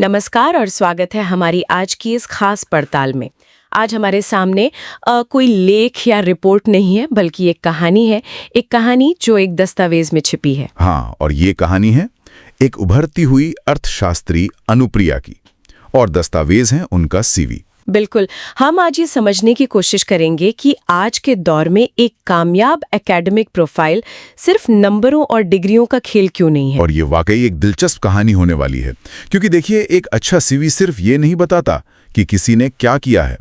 नमस्कार और स्वागत है हमारी आज की इस खास पड़ताल में। आज हमारे सामने कोई लेख या रिपोर्ट नहीं है, बल्कि एक कहानी है। एक कहानी जो एक दस्तावेज में छिपी है। हाँ, और ये कहानी है एक उभरती हुई अर्थशास्त्री अनुप्रिया की, और दस्तावेज हैं उनका सीवी। बिल्कुल, हम आज ये समझने की कोशिश करेंगे कि आज के दौर में एक कामयाब एकेडमिक प्रोफाइल सिर्फ नंबरों और डिग्रियों का खेल क्यों नहीं है। और ये वाकई एक दिलचस्प कहानी होने वाली है, क्योंकि देखिए, एक अच्छा सीवी सिर्फ ये नहीं बताता कि किसी ने क्या किया है,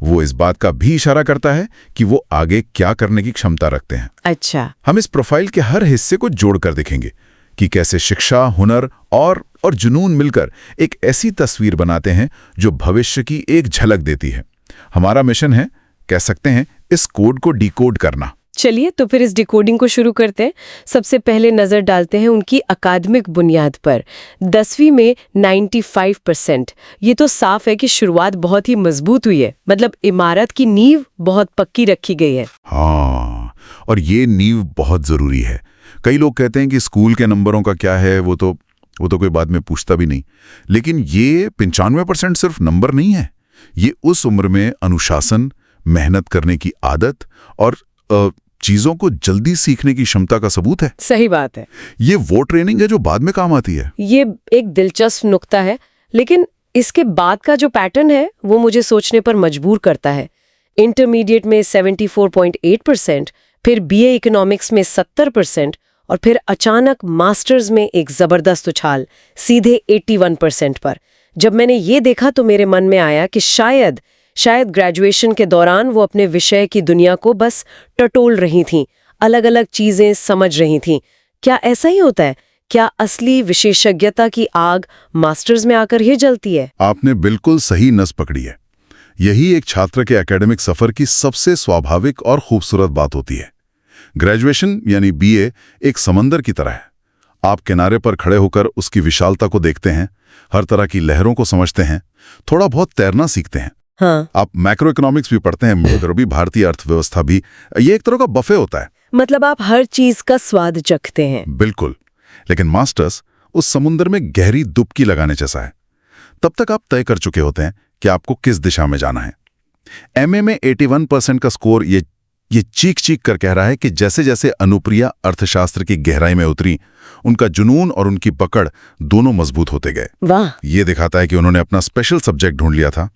वो इस बात का भी इशारा करता है कि वो आगे क्या करने की क्षमता रखते हैं। अच्छा, हम इस प्रोफाइल के हर हिस्से को जोड़कर देखेंगे कि कैसे शिक्षा, हुनर और जुनून मिलकर एक ऐसी तस्वीर बनाते हैं जो भविष्य की एक झलक देती है। हमारा मिशन है, कह सकते हैं, इस कोड को डिकोड करना। चलिए तो फिर इस डिकोडिंग को शुरू करते हैं। सबसे पहले नजर डालते हैं उनकी अकादमिक बुनियाद पर। 10वीं में 95%। ये तो साफ है कि शुरुआत बहुत ही मजबूत हुई है, मतलब इमारत की नींव बहुत पक्की रखी गई है। हाँ, और ये नींव बहुत जरूरी है। कई लोग कहते हैं कि स्कूल के नंबरों का क्या है, वो तो कोई बाद में पूछता भी नहीं। लेकिन ये 95% सिर्फ नंबर नहीं है। ये उस उम्र में अनुशासन, मेहनत करने की आदत और चीजों को जल्दी सीखने की क्षमता का सबूत है। सही बात है। ये वो ट्रेनिंग है जो बाद में काम आती है। ये एक दिलचस्प नुक्ता है, लेकिन इसके बाद का जो पैटर्न है वो मुझे सोचने पर मजबूर करता है। इंटरमीडिएट में 74.8%, फिर बीए इकोनॉमिक्स में 70%, और फिर अचानक मास्टर्स में एक जबरदस्त उछाल सीधे 81% पर। जब मैंने ये देखा तो मेरे मन में आया कि शायद ग्रेजुएशन के दौरान वो अपने विषय की दुनिया को बस टटोल रही थीं, अलग अलग चीजें समझ रही थीं। क्या ऐसा ही होता है? क्या असली विशेषज्ञता की आग मास्टर्स में आकर ही जलती है? आपने बिल्कुल सही नस पकड़ी है। यही एक छात्र के एकेडमिक सफर की सबसे स्वाभाविक और खूबसूरत बात होती है। ग्रेजुएशन यानी बीए एक समंदर की तरह है। आप किनारे पर खड़े होकर उसकी विशालता को देखते हैं, हर तरह की लहरों को समझते हैं, थोड़ा बहुत तैरना सीखते हैं। हाँ। आप मैक्रो इकोनॉमिक्स भी पढ़ते हैं, मगर भी भारतीय अर्थव्यवस्था भी। ये एक तरह का बफे होता है। मतलब आप हर चीज का स्वाद चखते हैं। बिल्कुल। लेकिन मास्टर्स उस समुद्र में गहरी डुबकी लगाने जैसा है। तब तक आप तय कर चुके होते हैं कि आपको किस दिशा में जाना है। एमए में 81% का स्कोर ये चीख कर कह रहा है कि जैसे जैसे अनुप्रिया अर्थशास्त्र की गहराई में उतरी, उनका जुनून और उनकी पकड़ दोनों मजबूत होते गए। वाह! ये दिखाता है कि उन्होंने अपना स्पेशल सब्जेक्ट ढूंढ लिया था,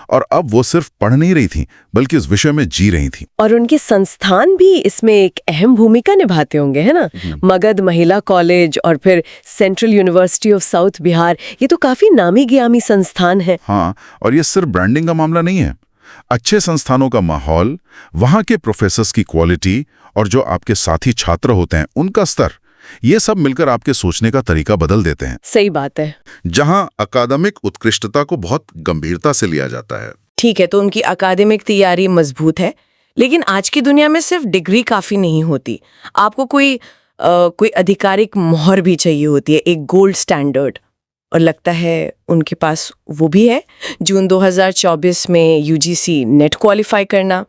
और अब वो सिर्फ पढ़ नहीं रही थी, बल्कि उस विषय में जी रही थी। और उनके संस्थान भी इसमें एक अहम भूमिका निभाते होंगे, है ना? मगध महिला कॉलेज और फिर central university of south Bihar, ये तो काफी नामी गियामी संस्थान है। हाँ, और ये सिर्फ ब्रांडिंग का मामला नहीं है। अच्छे संस्थानों का माहौल, वहां के प्रोफेसर्स की क्वालिटी और जो आपके साथी छात्र होते हैं उनका स्तर, ये सब मिलकर आपके सोचने का तरीका बदल देते हैं। सही बात है। जहां अकादमिक उत्कृष्टता को बहुत गंभीरता से लिया जाता है। ठीक है, तो उनकी अकादमिक तैयारी मजबूत है, लेकिन आज की दुनिया में सिर्फ डिग्री काफी नहीं होती। आपको कोई आधिकारिक मोहर भी चाहिए होती है, एक गोल्ड स्टैंडर्ड। और लगता है उनके पास वो भी है। जून 2024 में यूजीसी नेट क्वालिफाई करना।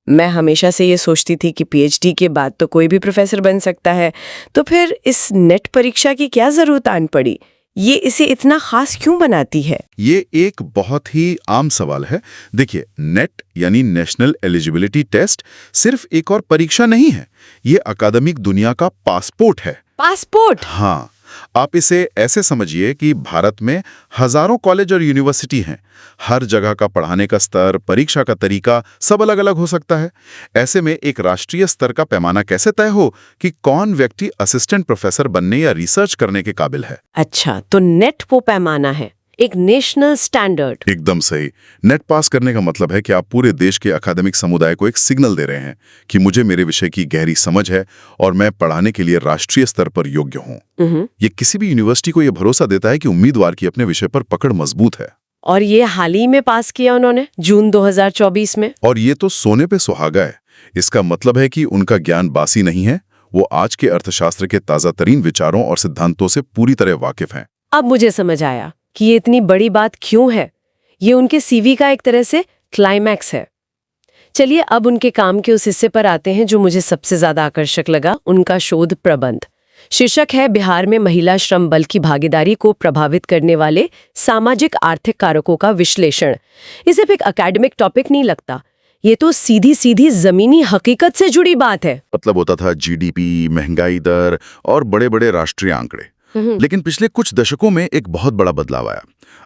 मैं हमेशा से ये सोचती थी कि पीएचडी के बाद तो कोई भी प्रोफेसर बन सकता है, तो फिर इस नेट परीक्षा की क्या जरूरत आन पड़ी? ये इसे इतना खास क्यों बनाती है? ये एक बहुत ही आम सवाल है। देखिए, नेट यानी नेशनल एलिजिबिलिटी टेस्ट सिर्फ एक और परीक्षा नहीं है, ये अकादमिक दुनिया का पासपोर्ट है। पासपोर्ट? हाँ, आप इसे ऐसे समझिए कि भारत में हजारों कॉलेज और यूनिवर्सिटी हैं। हर जगह का पढ़ाने का स्तर, परीक्षा का तरीका सब अलग अलग हो सकता है। ऐसे में एक राष्ट्रीय स्तर का पैमाना कैसे तय हो कि कौन व्यक्ति असिस्टेंट प्रोफेसर बनने या रिसर्च करने के काबिल है? अच्छा, तो नेट वो पैमाना है, एक नेशनल स्टैंडर्ड। एकदम सही। नेट पास करने का मतलब है कि आप पूरे देश के अकादमिक समुदाय को एक सिग्नल दे रहे हैं कि मुझे मेरे विषय की गहरी समझ है और मैं पढ़ाने के लिए राष्ट्रीय स्तर पर योग्य हूँ। ये किसी भी यूनिवर्सिटी को यह भरोसा देता है कि उम्मीदवार की अपने विषय पर पकड़ मजबूत है। और ये हाल ही में पास किया उन्होंने, जून 2024 में। और ये तो सोने पे सुहागा है। इसका मतलब है कि उनका ज्ञान बासी नहीं है, वो आज के अर्थशास्त्र के ताजा तरीन विचारों और सिद्धांतों से पूरी तरह वाकिफ हैं। अब मुझे समझ आया कि ये इतनी बड़ी बात क्यों है। ये उनके सीवी का एक तरह से क्लाइमैक्स है। चलिए अब उनके काम के उस हिस्से पर आते हैं जो मुझे सबसे ज्यादा आकर्षक लगा, उनका शोध प्रबंध। शीर्षक है बिहार में महिला श्रम बल की भागीदारी को प्रभावित करने वाले सामाजिक आर्थिक कारकों का विश्लेषण। इसे एक एकेडमिक टॉपिक नहीं लगता, ये तो सीधी सीधी जमीनी हकीकत से जुड़ी बात है। मतलब होता था जीडीपी, महंगाई दर और बड़े बड़े राष्ट्रीय आंकड़े। लेकिन पिछले कुछ दशकों में एक बहुत बड़ा बदलाव आया।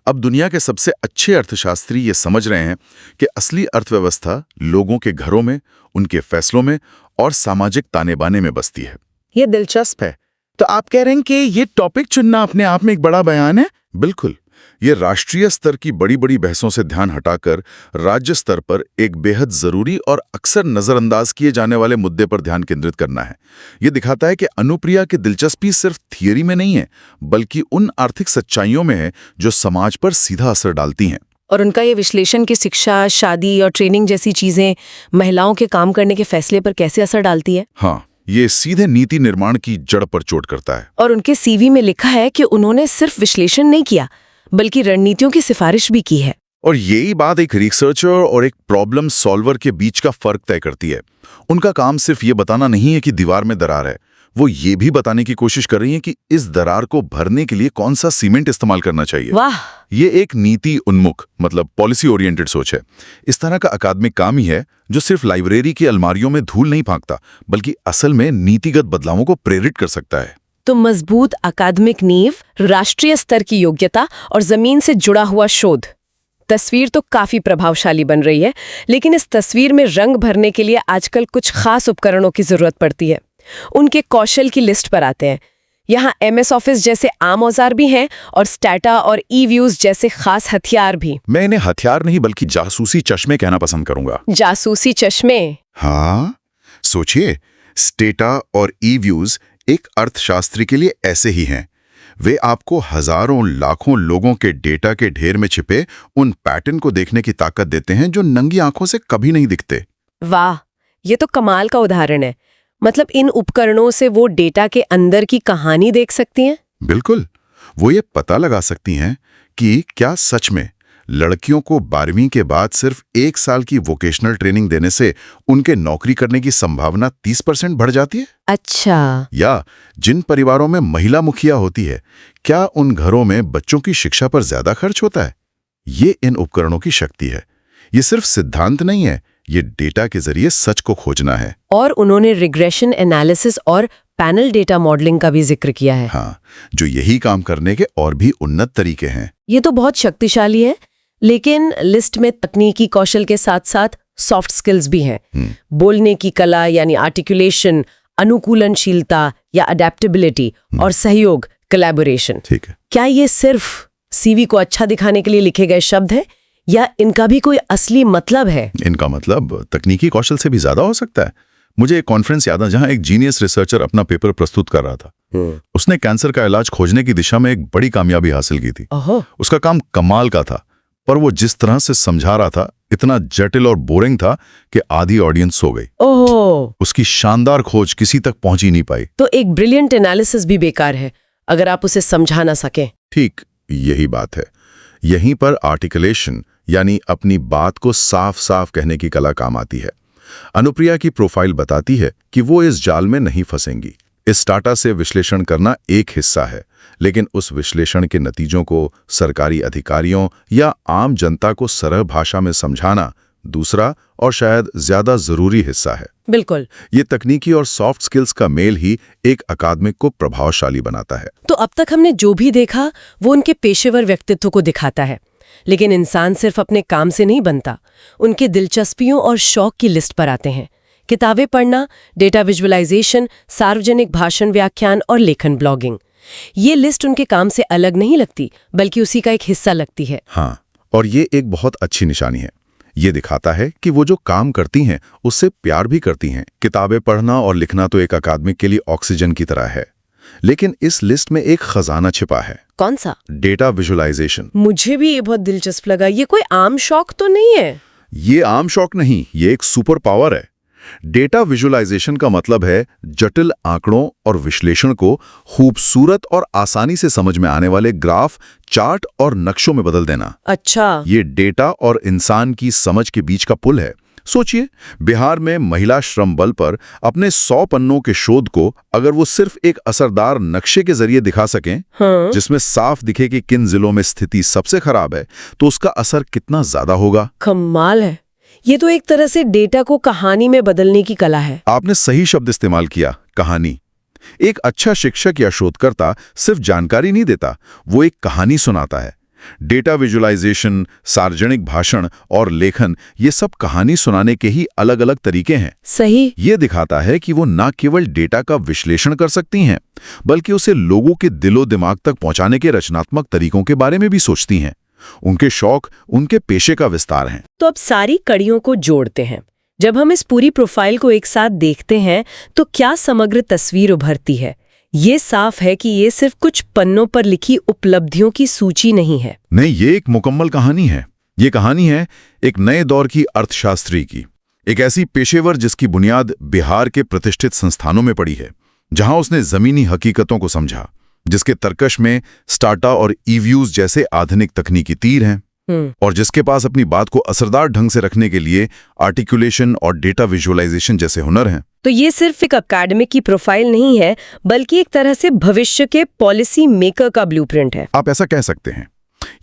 अब दुनिया के सबसे अच्छे अर्थशास्त्री ये समझ रहे हैं कि असली अर्थव्यवस्था लोगों के घरों में, उनके फैसलों में और सामाजिक ताने बाने में बसती है। ये दिलचस्प है। तो आप कह रहे हैं कि ये टॉपिक चुनना अपने आप में एक बड़ा बयान है? बिल्कुल। ये राष्ट्रीय स्तर की बड़ी बड़ी बहसों से ध्यान हटाकर राज्य स्तर पर एक बेहद जरूरी और अक्सर नजरअंदाज किए जाने वाले मुद्दे पर ध्यान केंद्रित करना है। ये दिखाता है कि अनुप्रिया की दिलचस्पी सिर्फ थियरी में नहीं है, बल्कि उन आर्थिक सच्चाइयों में है जो समाज पर सीधा असर डालती हैं। और उनका ये विश्लेषण की शिक्षा, शादी और ट्रेनिंग जैसी चीजें महिलाओं के काम करने के फैसले पर कैसे असर डालती है। हाँ, ये सीधे नीति निर्माण की जड़ पर चोट करता है। और उनके सीवी में लिखा है कि उन्होंने सिर्फ विश्लेषण नहीं किया, बल्कि रणनीतियों की सिफारिश भी की है। और यही बात एक रिसर्चर और एक प्रॉब्लम सॉल्वर के बीच का फर्क तय करती है। उनका काम सिर्फ ये बताना नहीं है कि दीवार में दरार है, वो ये भी बताने की कोशिश कर रही हैं कि इस दरार को भरने के लिए कौन सा सीमेंट इस्तेमाल करना चाहिए। वाह! ये एक नीति उन्मुख, मतलब पॉलिसी ओरिएंटेड सोच है। इस तरह का अकादमिक काम ही है जो सिर्फ लाइब्रेरी की अलमारियों में धूल नहीं फांकता, बल्कि असल में नीतिगत बदलावों को प्रेरित कर सकता है। तो मजबूत अकादमिक नींव, राष्ट्रीय स्तर की योग्यता और जमीन से जुड़ा हुआ शोध। तस्वीर तो काफी प्रभावशाली बन रही है, लेकिन इस तस्वीर में रंग भरने के लिए आजकल कुछ खास उपकरणों की जरूरत पड़ती है। उनके कौशल की लिस्ट पर आते हैं। यहाँ MS ऑफिस जैसे आम औजार भी हैं और स्टैटा और ई-व्यूज जैसे खास हथियार भी। मैं इन्हें हथियार नहीं बल्कि जासूसी चश्मे कहना पसंद करूंगा। जासूसी चश्मे? हाँ, सोचिए, स्टेटा और ई-व्यूज एक अर्थशास्त्री के लिए ऐसे ही हैं। वे आपको हजारों लाखों लोगों के डेटा के ढेर में छिपे उन पैटर्न को देखने की ताकत देते हैं जो नंगी आंखों से कभी नहीं दिखते। वाह, ये तो कमाल का उदाहरण है। मतलब इन उपकरणों से वो डेटा के अंदर की कहानी देख सकती हैं? बिल्कुल। वो ये पता लगा सकती हैं कि क्या सच में लड़कियों को 12वीं के बाद सिर्फ 1 साल की वोकेशनल ट्रेनिंग देने से उनके नौकरी करने की संभावना 30% बढ़ जाती है। अच्छा। या जिन परिवारों में महिला मुखिया होती है, क्या उन घरों में बच्चों की शिक्षा पर ज्यादा खर्च होता है? ये इन उपकरणों की शक्ति है। ये सिर्फ सिद्धांत नहीं है, ये डेटा के जरिए सच को खोजना है। और उन्होंने रिग्रेशन एनालिसिस और पैनल डेटा मॉडलिंग का भी जिक्र किया है। हाँ, जो यही काम करने के और भी उन्नत तरीके हैं। ये तो बहुत शक्तिशाली है, लेकिन लिस्ट में तकनीकी कौशल के साथ साथ सॉफ्ट स्किल्स भी हैं। बोलने की कला यानी आर्टिकुलेशन, अनुकूलनशीलता या अडेप्टेबिलिटी और सहयोग, कोलैबोरेशन। ठीक है। क्या ये सिर्फ सीवी को अच्छा दिखाने के लिए लिखे गए शब्द हैं या इनका भी कोई असली मतलब है? इनका मतलब तकनीकी कौशल से भी ज्यादा हो सकता है। मुझे एक कॉन्फ्रेंस याद है जहां एक जीनियस रिसर्चर अपना पेपर प्रस्तुत कर रहा था। उसने कैंसर का इलाज खोजने की दिशा में एक बड़ी कामयाबी हासिल की थी। उसका काम कमाल का था, पर वो जिस तरह से समझा रहा था इतना जटिल और बोरिंग था कि आधी ऑडियंस सो गई। ओह! उसकी शानदार खोज किसी तक पहुंच ही नहीं पाई। तो एक ब्रिलियंट एनालिसिस भी बेकार है अगर आप उसे समझा ना सकें। ठीक यही बात है। यहीं पर आर्टिकुलेशन यानी अपनी बात को साफ साफ कहने की कला काम आती है। अनुप्रिया की प्रोफाइल बताती है कि वो इस जाल में नहीं फंसेंगी। इस डाटा से विश्लेषण करना एक हिस्सा है, लेकिन उस विश्लेषण के नतीजों को सरकारी अधिकारियों या आम जनता को सरल भाषा में समझाना दूसरा और शायद ज्यादा जरूरी हिस्सा है। बिल्कुल। ये तकनीकी और सॉफ्ट स्किल्स का मेल ही एक अकादमिक को प्रभावशाली बनाता है। तो अब तक हमने जो भी देखा वो उनके पेशेवर व्यक्तित्व को दिखाता है, लेकिन इंसान सिर्फ अपने काम से नहीं बनता, उनके दिलचस्पियों और शौक की लिस्ट पर आते हैं। किताबें पढ़ना, डेटा विजुअलाइजेशन, सार्वजनिक भाषण, व्याख्यान और लेखन, ब्लॉगिंग। ये लिस्ट उनके काम से अलग नहीं लगती, बल्कि उसी का एक हिस्सा लगती है। हाँ, और ये एक बहुत अच्छी निशानी है। ये दिखाता है कि वो जो काम करती हैं उससे प्यार भी करती हैं। किताबें पढ़ना और लिखना तो एक अकादमिक के लिए ऑक्सीजन की तरह है, लेकिन इस लिस्ट में एक खजाना छिपा है। कौन सा? Data visualization. मुझे भी ये बहुत दिलचस्प लगा। ये कोई आम शौक तो नहीं है? ये आम शौक नहीं, ये एक सुपर पावर है। डेटा विजुअलाइजेशन का मतलब है जटिल आंकड़ों और विश्लेषण को खूबसूरत और आसानी से समझ में आने वाले ग्राफ, चार्ट और नक्शों में बदल देना। अच्छा। ये डेटा और इंसान की समझ के बीच का पुल है। सोचिए, बिहार में महिला श्रम बल पर अपने 100 पन्नों के शोध को अगर वो सिर्फ एक असरदार नक्शे के जरिए दिखा सकें, जिसमें साफ दिखे कि किन जिलों में स्थिति सबसे खराब है, तो उसका असर कितना ज्यादा होगा। कमाल है। ये तो एक तरह से डेटा को कहानी में बदलने की कला है। आपने सही शब्द इस्तेमाल किया, कहानी। एक अच्छा शिक्षक या शोधकर्ता सिर्फ जानकारी नहीं देता, वो एक कहानी सुनाता है। डेटा विजुअलाइजेशन, सार्वजनिक भाषण और लेखन, ये सब कहानी सुनाने के ही अलग अलग तरीके हैं। सही। ये दिखाता है कि वो न केवल डेटा का विश्लेषण कर सकती हैं, बल्कि उसे लोगों के दिलो दिमाग तक पहुंचाने के रचनात्मक तरीकों के बारे में भी सोचती हैं। उनके शौक उनके पेशे का विस्तार हैं। तो अब सारी कड़ियों को जोड़ते हैं। जब हम इस पूरी प्रोफाइल को एक साथ देखते हैं तो क्या समग्र तस्वीर उभरती है? ये साफ है कि ये सिर्फ कुछ पन्नों पर लिखी उपलब्धियों की सूची नहीं है। नहीं, ये एक मुकम्मल कहानी है। ये कहानी है एक नए दौर की अर्थशास्त्री की, एक ऐसी पेशेवर जिसकी बुनियाद बिहार के प्रतिष्ठित संस्थानों में पड़ी है, जहां उसने जमीनी हकीकतों को समझा, जिसके तर्कश में स्टार्टा और ईव्यूज जैसे आधुनिक तकनीकी तीर हैं, और जिसके पास अपनी बात को असरदार ढंग से रखने के लिए आर्टिकुलेशन और डेटा विजुअलाइजेशन जैसे हुनर हैं। तो ये सिर्फ एक अकेडमिक की प्रोफाइल नहीं है, बल्कि एक तरह से भविष्य के पॉलिसी मेकर का ब्लूप्रिंट है। आप ऐसा कह सकते हैं।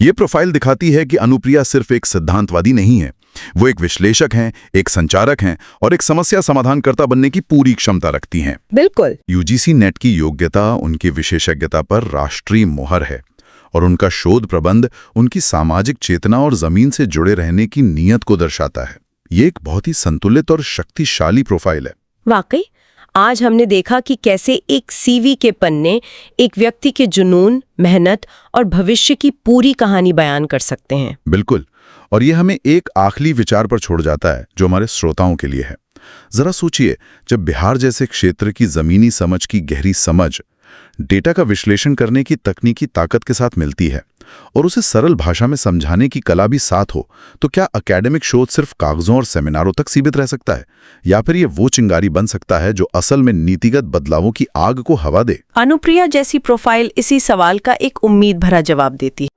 ये प्रोफाइल दिखाती है कि अनुप्रिया सिर्फ एक सिद्धांतवादी नहीं है, वो एक विश्लेषक हैं, एक संचारक हैं और एक समस्या समाधानकर्ता बनने की पूरी क्षमता रखती हैं। बिल्कुल। यूजीसी नेट की योग्यता उनकी विशेषज्ञता पर राष्ट्रीय मोहर है, और उनका शोध प्रबंध उनकी सामाजिक चेतना और जमीन से जुड़े रहने की नीयत को दर्शाता है। ये एक बहुत ही संतुलित और शक्तिशाली प्रोफाइल है। वाकई, आज हमने देखा कि कैसे एक सीवी के पन्ने एक व्यक्ति के जुनून, मेहनत और भविष्य की पूरी कहानी बयान कर सकते हैं। बिल्कुल। और ये हमें एक आखिरी विचार पर छोड़ जाता है जो हमारे श्रोताओं के लिए है। जरा सोचिए, जब बिहार जैसे क्षेत्र की जमीनी समझ की गहरी समझ डेटा का विश्लेषण करने की तकनीकी ताकत के साथ मिलती है और उसे सरल भाषा में समझाने की कला भी साथ हो, तो क्या एकेडमिक शोध सिर्फ कागजों और सेमिनारों तक सीमित रह सकता है, या फिर ये वो चिंगारी बन सकता है जो असल में नीतिगत बदलावों की आग को हवा दे? अनुप्रिया जैसी प्रोफाइल इसी सवाल का एक उम्मीद भरा जवाब देती है।